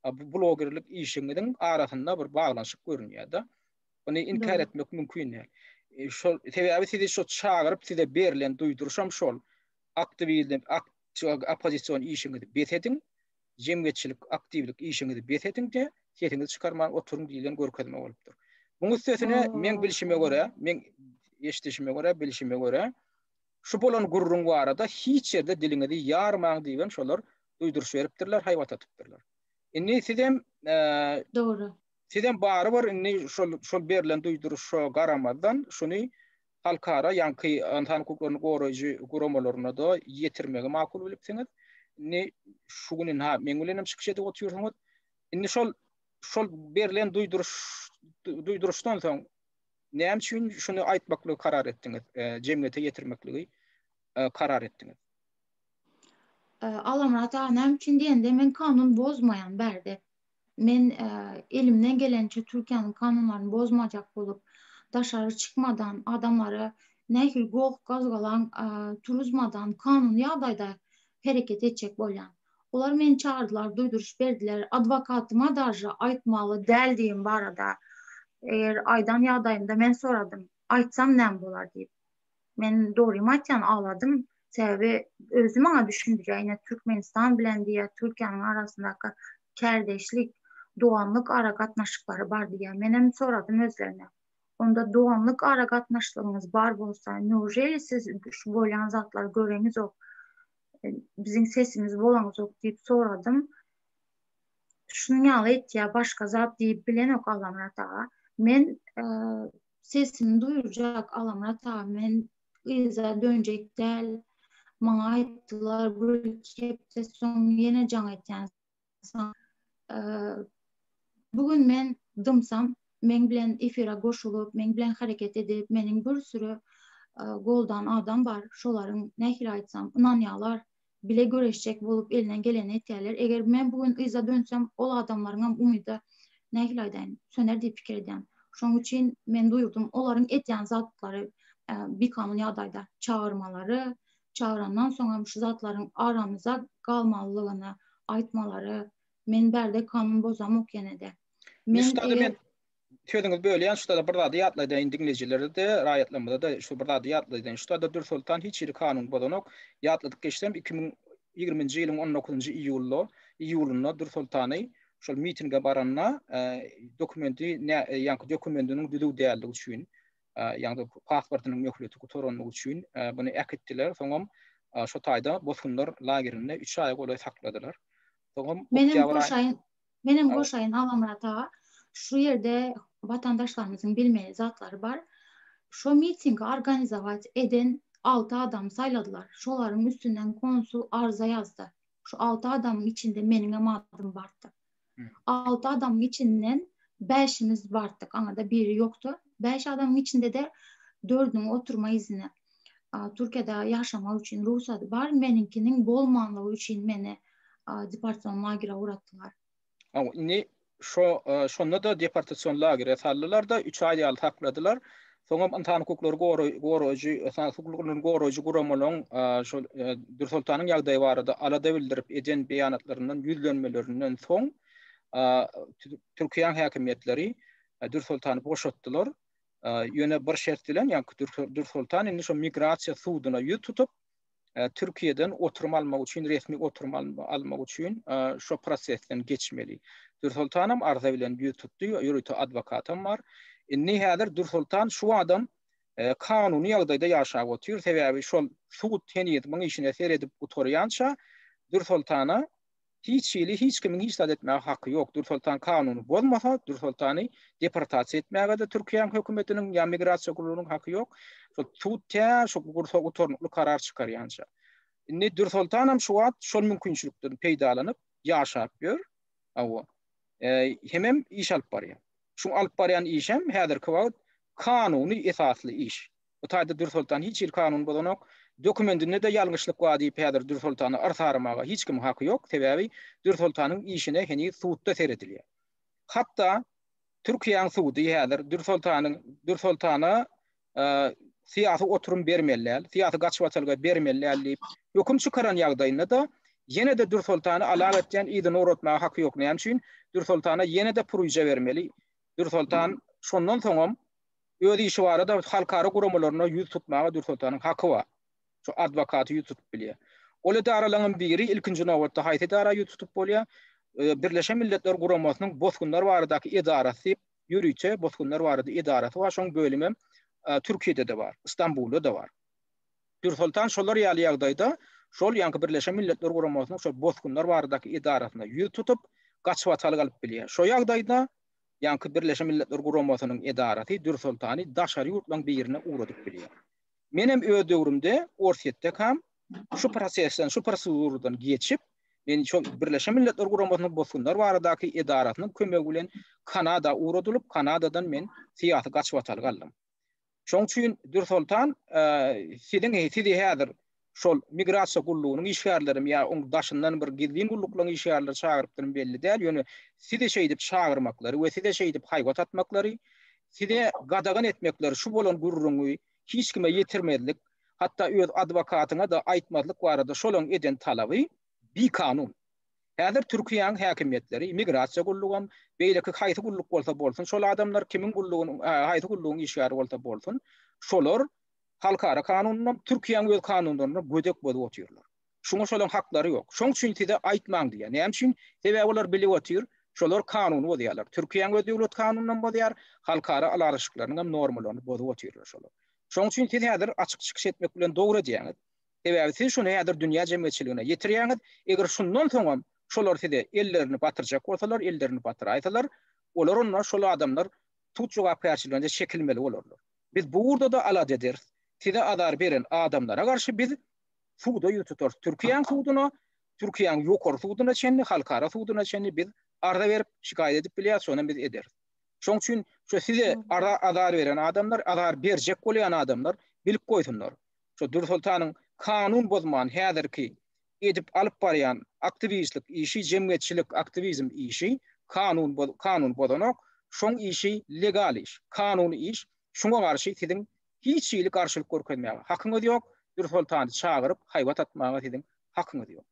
blogerlik işiňiziň arasynda bir baglanyşyk görünýär da. Bunu inkar etmek mümkin değil. Şol sebäbi sizi şu çağırıp size berilen duýdurşam şol aktivizm, opozisiýon işiňizi besedin, jemgyýetçilik, aktivlik işiňizi besedin de setiňizi çykarman oturum diýilen görkezme bolupdyr. Buň üstesine men bilişime görä, men eşitişime görä, bilişime görä şu bolan gurrun barada hiç ýerde diliňizi ýarmaň diýen şolar duýduruş beripdirler, haýwat atypdyrlar. Indi sizem Doğru. Sizem bary bar, indi şol berilen duýduruş garamadan şuny halkara ýanky insan hukuklaryny goraýjy guramalarına da ýetirmegi makul bilipsiňiz. Indi şu günin men bilenem çykyş edip oturýarsyňyz. Indi şol berilen duýduruş duyduruşdan soň näme üçin şunu aýtmakly karar etdiňiz? Jemgyýete ýetirmekli karar etdiňiz. Alamrat näme üçin diýende men kanun bozmayan berdi. Men elimden gelençe Türkiýanyň kanunlaryny bozmajak bolup, daşary çıkmadan, adamları nähil gowuk gazgalan turuzmadan kanun ýagdaýda hereket etjek bolýan. Olar meni çağırdılar, duyduruş berdiler. Advokatıma darja aýtmaly däldiğim barada. Eger aýdan ýagdaýymda men soradım, aýtsam näme bolar diýip. Men dogry aýtjan ağladım. Sebebi özüm aňa düşündirýär. Türkmenistan bilen diýe Türkiýanyň arasyndaky kardeşlik, doğanlık ara gatnaşyklary bar diýär. Men hem soradım özlerine. Onda doğanlık ara gatnaşlygymyz bar bolsa, neujeli siz şu bolýan zatlary göreňiz ok? Bizim sesimiz bolanyz ok diýip soradım. Şunu ýaly etýär, başga zat diýip bilen ok Alamrat ağa. Men sesimi duyurjak Alamrat ağa, men yza dönjek däl. Maňa aýtdylar, bir kepde soň ýene jaň etýän. Bugün men dymsam, men bilen efira goşulup, men bilen hareket edip, meniň bir sürü goldan adam bar. Şolaryň nähili aýtsam, inanýarlar, bile göreşjek bolup elinden geleni etýärler. Eger men bugün yza dönsem, ol adamlaryň umydy nähili aýdaýyn, söner diýip pikir edýän. Şoň üçin men duýdum, olaryň etýän zatlary bir kanun ýagdaýda çağırmalary, çağırandan soňra şu zatlaryň aramyza galmalylygyny aýtmalary, men berde kanun bozam ok ýene-de. Men töýdiňiz bölýän şuda da bir zat ýatlaýdan dinleýijileri de raýatlamada da şu bir zat ýatlaýdan şuda da Dursultan hiç bir kanun bolanok ýatladyk geçsem 2020-nji ýylyň 19-njy iýulunda Dursultany şol mitinge baranna dokumenti ýa-ni dokumentiniň düdüg dälligi üçin ýa-ni pasportynyň ýoklugy toranlygy üçin buny äkitdiler. Soňam şu taýda bozgunlar lagerine 3 aý golay sakladylar. Soňam Benim goşaýyn Alamrat ağa, şu yerde vatandaşlarımızın bilmeli zatlary bar. Şu mitingi organizowat eden 6 adam sayladylar. Şolaryň üstünden konsul arza yazdı. Şu 6 adamın içinde menim adım bardy. 6 adamın içinden 5'imiz bardyk. Aňada biri yoktu. 5 adamın içinde de 4'ünün oturma izni Türkiýede ýaşamak üçin ruhsaty bar. Meninkiniň bolmanlygy üçin meni deportasiýon lagerine uğratdylar. Şonda da deportasiýon lagerine saldylar da 3 aý ýaly sakladylar. Soňam insan hukuklary goraýjy guramalaryň şo Dursultanyň ýagdaýy barada alada bildirip eden beýanatlaryndan ýüzlenmelerinden soň Türkiýanyň häkimetleri Dursultany boşatdylar. Ýöne bir şert bilen ýa-ni Dursultan indi şo migrasiýa suwdyna ýüz tutup Türkiýeden oturma almak üçin, resmi oturma almak üçin şo prosesden geçmeli. Dursultanam arza bilen ýüz tutdy, ýürüýte adwokatam bar. Inni häzir Dursultan şu adam kanuny ýagdaýda ýaşap otur. Sebebi şol suwd tenýetmiň işine seredip oturýança Dursultana hiç kimiň hiç etmäge haky ýok. Dursultan kanuny bozmasa, Dursultany deportasiýa etmäge de Türkiýanyň hökümetiniň ýa migrasiýa gurulunyň haky ýok. Şol suwd şo gursa oturmakly karar çykarýança. Inni Dursultanam şu wagt şol mümkinçilikden peýdalanyp ýaşap ýör. Hemem iş alyp barýar. Şu alyp barýan işem häzirki wagt kanuny esasly iş. Bu taýda Dursultan hiç kanun bolanok dokumentinde de ýalgyşlyk bar diýip häzir Dursultany arsarmaga hiç kim haky ýok. Sebebi Dursultanyň işine heni suwdda seredilýär. Hatda Türkiýanyň suwdy häzir Dursultana siyasi oturum bermeller, siyasi gaçwaçylyga bermeller diýip höküm çykaran ýagdaýynda da ýene de Dursultany alaq etýän ýygyny uratmaga haky ýok. Näme üçin Dursultana ýene de proje bermeli. Dursultan şondan soňam öz işi barada halkara guramalaryna ýüz tutmaga Dursultanyň haky bar. Şu adwokaty ýüz tutup bilýär. Ola daralaryň biri ilkinji nowatda haýsy dara ýüz tutup bolýar. Birleşen Milletler Guramasynyň bozgunlar baradaky edarasy ýürüýçe bozgunlar barada edarasy var. Şoň bölümi Türkiýede de bar, İstanbulda da bar. Dursultan şolar ýaly ýagdaýda şol ýa-ni Birleşen Milletler Guramasynyň şol bozgunlar baradaky edarasyna ýüz tutup gaçwaçylyk alyp bilýär. Şo ýagdaýda ýa-ni Birleşen Milletler Guramasynyň edarasy Dursultany daşary ýurtlaryň birine uğradyp bilýär. Menem öz döwrümde Orsetde hem şu prosesden, şu prosedurdan geçip Men çok Birleşen Milletler Guramasynyň bozgunlar baradaky edaratynyň kömegi bilen Kanada uğradylyp Kanadadan men siýasy gaçyp galdym. Şoň üçin Nursultan siziň hesidi häzir şol migrasiýa gullugynyň işgärlerim ýa oň daşyndan bir gizlin gulluklaryň işgärleri çağırıpdyr belli däl. Ýöne sizi şeýdip çağırmaklary we sizi şeýdip haýgat atmaklary, sizi gadagan etmekleri şu bolan gurruňy hiç kime ýetirmezlik, hatta öz adwokatyna da aýtmazlyk barada şolaň eden talaby bir kanun. Häzir Türkiýanyň häkimetleri migrasiýa gullugam beýleki haýsy gulluk bolsa bolsun, şol adamlar kimin gullugyny haýsy gullugyny işgäri bolsa bolsun, şolar halkara kanundan Türkiýanyň öz kanunlaryna gödek bolup oturýarlar. Şoňa şolaň haklary ýok. Şoň üçin size aýtmaň diýen. Näme üçin? Sebäbi olar bilip otur, şolar kanuny bolýarlar. Türkiýanyň öz döwlet kanunundan bolýar, halkara alaşyklarynyň hem normalaryny bolup oturýarlar şolar. Şoň üçin siz häzir açyk çykyş etmek bilen dogry diýäňiz. Sebäbi siz şunu häzir dünýä jemgyýetçiligine ýetirýäňiz. Eger şundan soňam şolar size ellerini batyrjak bolsalar, ellerini batyraýsalar, olar onlar şol adamlar tutjak apärçiliginde çekilmeli bolarlar. Biz bu urda da alad ederiz. Size adar beren adamlara karşı biz suwda ýututar. Türkiýanyň suwdyna, Türkiýanyň ýokary suwdyna çenli, halkara suwdyna çenli biz arda berip şikayet edip bilýär, şonu biz ederiz. Şoň üçin şu size adar beren adamlar, adar berjek bolýan adamlar bilip goýsunlar. Şu Nursultanyň kanun bozman häzirki edip alyp barýan aktivistlik işi, jemgyýetçilik aktivizm işi, kanun bozanak, şoň işi legal iş, kanun iş, şoňa garşy siziň hiç ýyly garşylyk görkezmäge hakyňyz ýok. Nursultany çağırıp haýbat atmaga siziň hakyňyz ýok.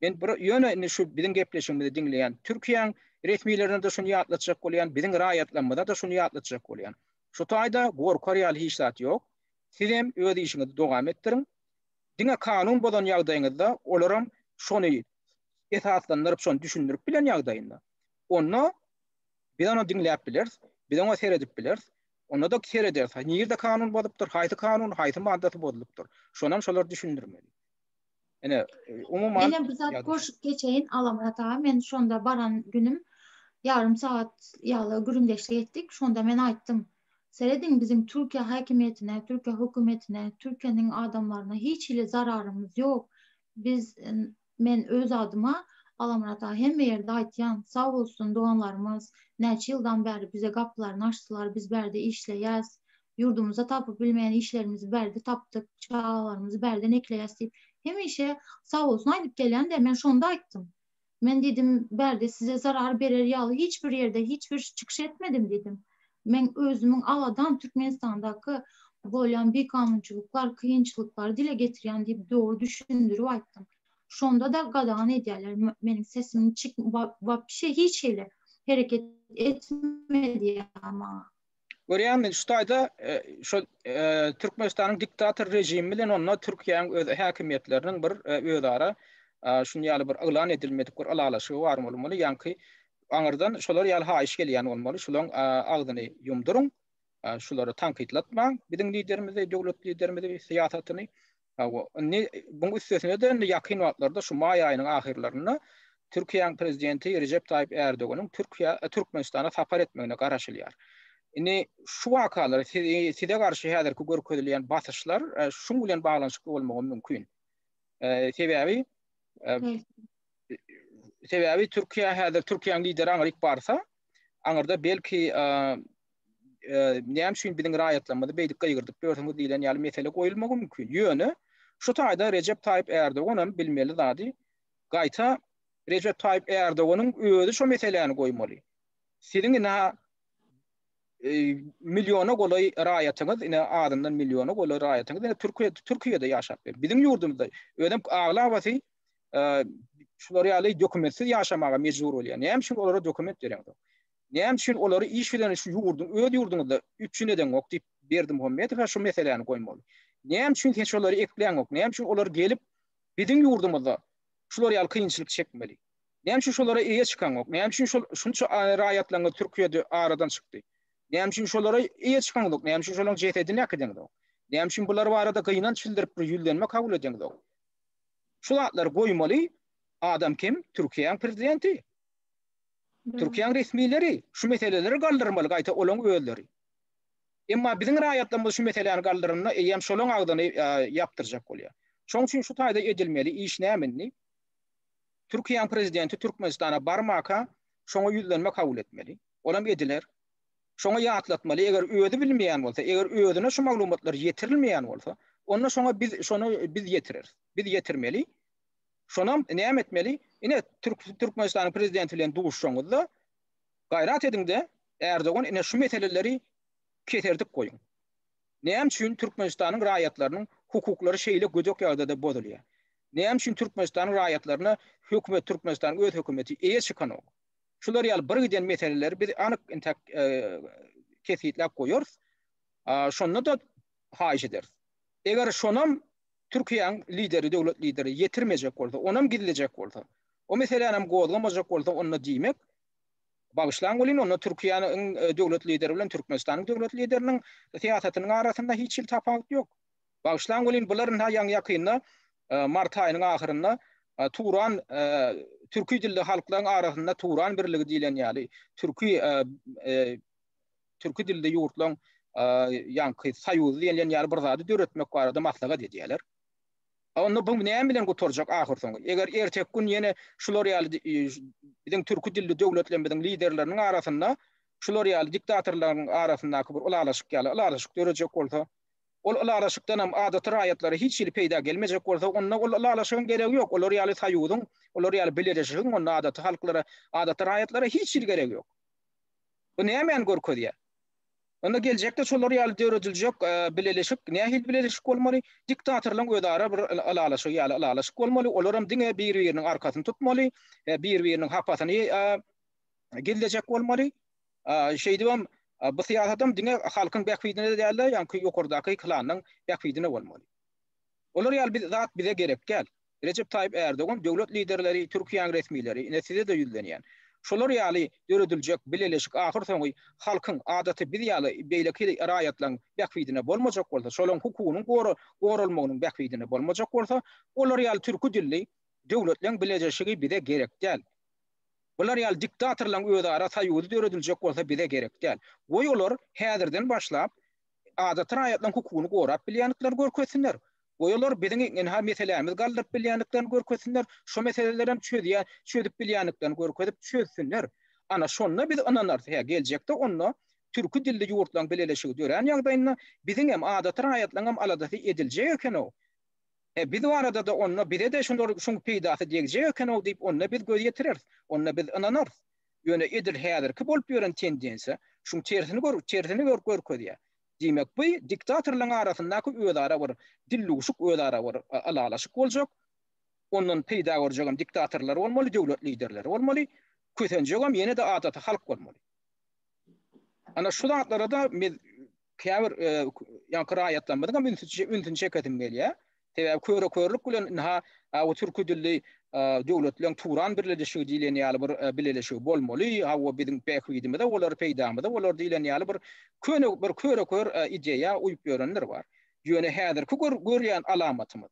Men bir ýöne şu biziň gepleşigimizi dinleýän Türkiýanyň resmiýlerinde şunu ýatlatjak bolýan, biziň raýatlanmada da şunu ýatlatjak bolýan. Şu taýda gorkar ýaly hiç zat ýok. Siz hem öz işiňizi dowam etdiriň. Diňe kanun bolan ýagdaýyňyzda olaram şonu esaslandyryp şonu düşündirip bilen ýagdaýynda. Onu biz onu dinläp bileriz, biz onu seredip bileriz. Onu da serederiz. Nirde kanun bozupdyr, haýsy kanun, haýsy maddasy bozulupdyr. Şonam şolar düşündirmeli. Ene umuman Ene bizat koşup geçeyin Alamrat ağa. Men şonda baran günüm yarım saat ýaly güründeşlik etdik. Şonda men aýtdym. Seredin bizim Türkiye hakimiyetine, Türkiye hükümetine, Türkiye'nin adamlarına hiç ile zararımız yok. Men öz adıma Alamrat ağa hem yerde aýtýan, sağ olsun doğanlarımız neçe yıldan beri bize kapılarını açtılar. Biz berde işleyäs, yurdumuza tapıp bilmeyen işlerimizi berde taptık, çağlarımızı berden ekleyäs diýip hem işe sağ olsun aýdyp gelýän de men şonda aýtdym. Men dedim berde size zarar berer ýaly hiçbir yerde hiçbir çykyş etmedim dedim. Men özümün aladan Türkmenistandaky bolýan bir kanunçylyklar, kıyınçılıklar dile getirýän diýip dogry düşündirip aýtdym. Şonda da gadagan edýärler. Mening sesim hiç ile hareket etmedi ama. Görýän şu taýda şu Türkmenistanyň diktator rejimi bilen onda Türkiýanyň öz häkimetleriniň bir özara şunu ýaly bir elan edilmedik bir alalaşygy bar bolmaly. Ýa-ni aňyrdan şolar ýaly haýyş gelýän bolmaly. Şolaň agdyny ýumduryň, şolary tankitlatmaň. Biziň liderimiz, döwlet liderimiz siýasatyny bu üstesine de ýakyn wagtlarda şu may aýynyň ahirlerinde Türkiýanyň prezidenti Recep Tayyip Erdoğan'ın Türkmenistana sapar etmegine garaşylýar. Ine şu wakalary size garşy häzirki görkezilýän basyşlar şu bilen baglanşykly bolmagy mümkin. Sebebi Türkiýe häzir Türkiýanyň lideri aňyryk barsa, aňyrda belki näme üçin biziň raýatlanmada beýdik gaýgyrdyk görseňiz diýilen ýaly mesele goýulmagy mümkin. Ýöne şu taýda Recep Tayyip Erdoğan bilmeli zady gaýta Recep Tayyip Erdoğan'ın özü şu meseleni goýmaly. Siziň ina milyona golay raýatyňyz, ina adından milyona golay raýatyňyz ina Türkiýede ýaşap. Biziň ýurdumyzda ödem aglabasy şular ýaly dokumentsiz ýaşamaga mejbur bolýar. Näme üçin olara dokument berýär? Näme üçin olary iş bilen şu ýurdun, öz ýurduňyzda 3 neden ok diýip berdim Muhammedow şu meseleni goýmaly. Näme üçin sen şolary ekleýän ok? Näme üçin olar gelip biziň ýurdumyzda şular ýaly kynçylyk çekmeli? Näme üçin şolara eýe çykan ok? Näme üçin şunça raýatlaryň Türkiýede aradan çykdy? Näme üçin şolara eýe çykan ok? Näme üçin şolaryň jetedini akadýan ok? Näme üçin bular barada gyýnan çyldyryp bir ýüllenme kabul edýän ok? Şu zatlar goýmaly. Adam kim? Türkiýanyň prezidenti. Türkiýanyň resmiýleri şu meseleleri galdyrmaly, gaýta olaň özleri. Emma biziň raýatlarymyz şu meselelerini galdyrmaly, eýem şolaň agdyny ýapdyrjak bolýar. Şoň üçin şu taýda edilmeli iş nämenni? Türkiýanyň prezidenti Türkmenistana barmaka şoňa ýüzlenme kabul etmeli. Olam ediler. Şoňa ýatlatmaly. Eger özi bilmeýän bolsa, eger özüne şu maglumatlar ýetirilmeýän bolsa, onda şoňa biz ýetireriz. Biz ýetirmeli. Şonam näme etmeli? Ine Türkmenistanyň prezidenti bilen duşuşaňyzda gayrat ediňde Erdogan ine şu meseleleri keterdik goýun. Näme üçin Türkmenistanyň raýatlarynyň hukuklary şeýle göjek ýagdaýda bozulýar? Näme üçin Türkmenistanyň raýatlaryna hökümet Türkmenistanyň öz hökümeti eýe çıkanok? Şular ýaly bir giden meseleleri biz anyk intak kefitlap goýarys. Şonu da haýyş ederiz. Eger şonam Türkiýanyň lideri, döwlet lideri ýetirmejek bolsa, onam gidilecek bolsa, o meselelärem gozgamajak bolsa, onu diýmek bagışlan bolyn, onu Türkiýanyň döwlet lideri bilen Türkmenistanyň döwlet lideriniň siýasatynyň arasynda hiç il tapawut ýok. Bagışlan bolyn, bularyň ýaň ýakynda mart aýynyň ahyrynda Turan türki dilli halklaryň arasynda Turan birligi diýilen ýaly türki dilde ýurtlaryň ýanky saýuzy diýilen ýaly bir zady döretmek barada maslahat edýärler. Onu bu näme bilen goturjak ahir soňy? Eger ertek gün ýene şular ýaly biziň türki dilli döwletlerimiň liderleriniň arasynda şular ýaly diktatorlaryň arasyndaky bir ulalaşyk dörejek bolsa, ol ulalaşykdan hem adat raýatlary hiç il peýda gelmejek bolsa, onda ol ulalaşygyň geregi ýok. Olar ýaly saýudyň, olar ýaly bileşigiň, onda adat halklara, adat raýatlara hiç il geregi ýok. Bu näme görkezýär? Onda geljekde şolar ýaly döredilýek bileşik, nähil bileşik bolmaly, diktatorlaryň ödara bir ulalaşyk ýaly ulalaşyk bolmaly, olaram diňe bir-biriniň arkasyny tutmaly, bir-biriniň hapasyny geljek bolmaly. Şeýdibam bu siýasatym diňe halkyň bäkfidine däldi, ýa-ni ýokardaky klanyň bäkfidine bolmaly. Olar ýaly biz zat bize gerek gel. Recep Tayyip Erdogan döwlet liderleri, Türkiýanyň resmileri, ine size de ýüzlenýän. Şolar ýaly dörediljek bileşik ahir soňy halkyň adaty bir ýaly beýleki raýatlaryň bäkfidine bolmajak bolsa, şolaryň hukugynyň goralmagynyň bäkfidine bolmajak bolsa, olar ýaly türki dilli döwletleriň bileşigi bize gerek gel. Bular ýaly diktatorlaryň özara saýudy dörediljek bolsa bize gerek gel. Goý olar häzirden başlap adaty raýatlaryň hukugyny gorap bilýänlikler görkezsinler. Goýular biziň enha meselemiz galdyryp bilýänlikden görkezsinler, şu meseleleri hem çözüp bilýänlikden görkezip çözsünler. Ana şonu biz ananarys, geljekde onu türki dilli ýurtlaryň bileşigi dören ýagdaýynda biziň hem adaty raýatlaryň hem aladaty ediljek ekeno. Biz arada da onu bize de şunu peýdasy diýjek ekeno diýip onu biz göz ýetireriz. Onu biz ananarys. Ýöne edil häzirki bolup ýören tendensiýa şuň çersini görkezýär. Diýmek bu diktatorlaryň arasyndaky özara bir dilluşyk özara bir alalaşyk boljak. Ondan peýda görjegem diktatorlar bolmaly, döwlet liderleri bolmaly, kösenjegem ýene de adaty halk bolmaly. Ana şu zatlara da käbir ýanky raýatlanmadyk ünsün çeketim gelýär. Sebäp körük bilen o türki dilli döwletleriň Turan birleşigi diýilen ýaly bir bileşigi bolmaly. O biziň bäkfidimizde, olar peýdamyzda, olar diýilen ýaly bir körük ideýa uýup ýörenler bar. Ýöne häzirki görýän alamatymyz.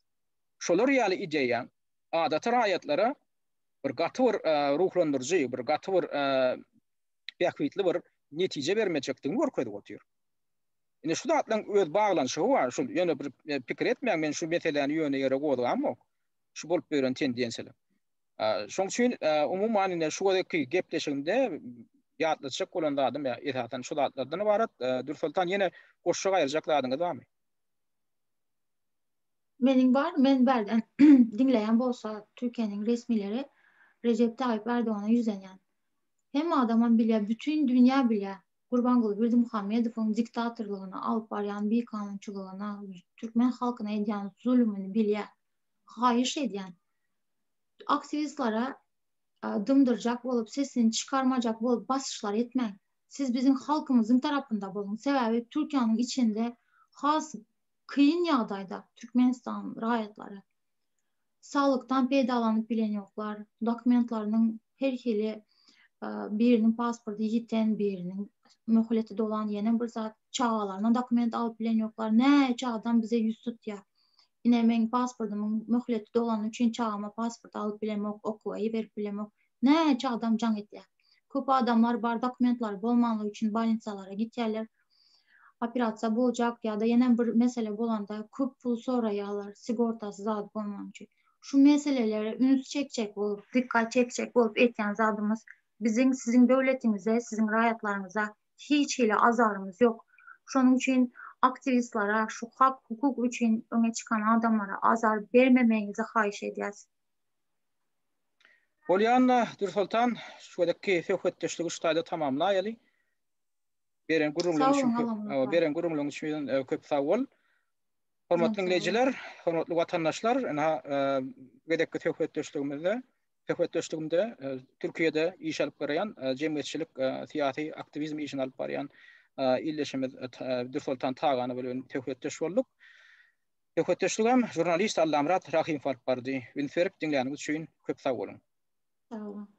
Şolar ýaly ideýa adaty raýatlara bir gaty bir ruhlandyrjy, bir gaty bir bäkfidli bir netije bermejekdigini görkezip otur. Ine şu zatlaryň öz baglanyşy bar. Şu ýöne bir pikir etmeýän men şu meseleni ýöne ýere goýdum. Şu bolup beren tendensiýalar. Şoň üçin umumyň ine şu gepleşiginde ýatlaşyk bolan adam ýa etatan şu zatlardan ibaret. Dursultan ýene goşşak aýyrjaklaryňyz barmy? Meniň bar, men berden dinleýän bolsa Türkiýanyň resmileri Recep Tayyip Erdogan'a ýüzlenýän. Hem adamam bilýär, bütün dünýä bilýär. Gurbanguly Berdimuhammedowyň diktatorlygyna, alyp barýan bir kanunçylygyna, Türkmen halkyna edýän zulmüni bilýär. Haýyş edýän. Aktivistlara dımdıracak bolup, sesini çıkarmacak bolup basışlar etmeň. Siz bizim halkymyzyň tarapynda bolun. Sebäbi Türkiýanyň içinde has kıyın ýagdaýda Türkmenistan raýatlary sağlıktan peýdalanyp bilen ýoklar. Dokumentlarynyň her hili birinin pasportu ýiten, birinin möhületi dolan ýene bir zat çağalarına dokument alıp bilen ýoklar. Näçe adam bize ýüz tutýar. Ine men pasportumyň möhületi dolan üçin çağıma pasport alıp bilemok, okuwaý berip bilemok. Näçe adam jaň etýär. Köp adamlar bar dokumentlar bolmanlygy üçin bolnitsalara gitýärler. Operasiýa boljak ýa-da ýene bir mesele bolanda köp pul soraýarlar, sigortasy zat bolman üçin. şu meselelere üns çekecek bolup, dikkat çekecek bolup etken zadımız sizin devletinize, sizin rayatlarınıza hiç ile azarımız yok. Şunun için aktivistlara, şu hak, hukuk için öne çıkan adamlara azar vermemenizi hayiş ederiz. Bolýan Dursultan şuwedeki höwetdeşligi ştaýda tamamlaýaly. Beren gurulmagyň üçin köp sag bol. Hormatly dinleýijiler, hormatly watandaşlar, gedekki höwetdeşligimde Türkiýede iş alyp barayan jemgyýetçilik syýasy aktivizm işini alyp barayan illeşimiz Dursultan Tagany bilen höwetdeş bolduk. Höwetdeşligim jurnalist Allamrat Rahimov alyp bardy. Bilferip dinleýäniňiz üçin köp sag bolun. Sağ olun.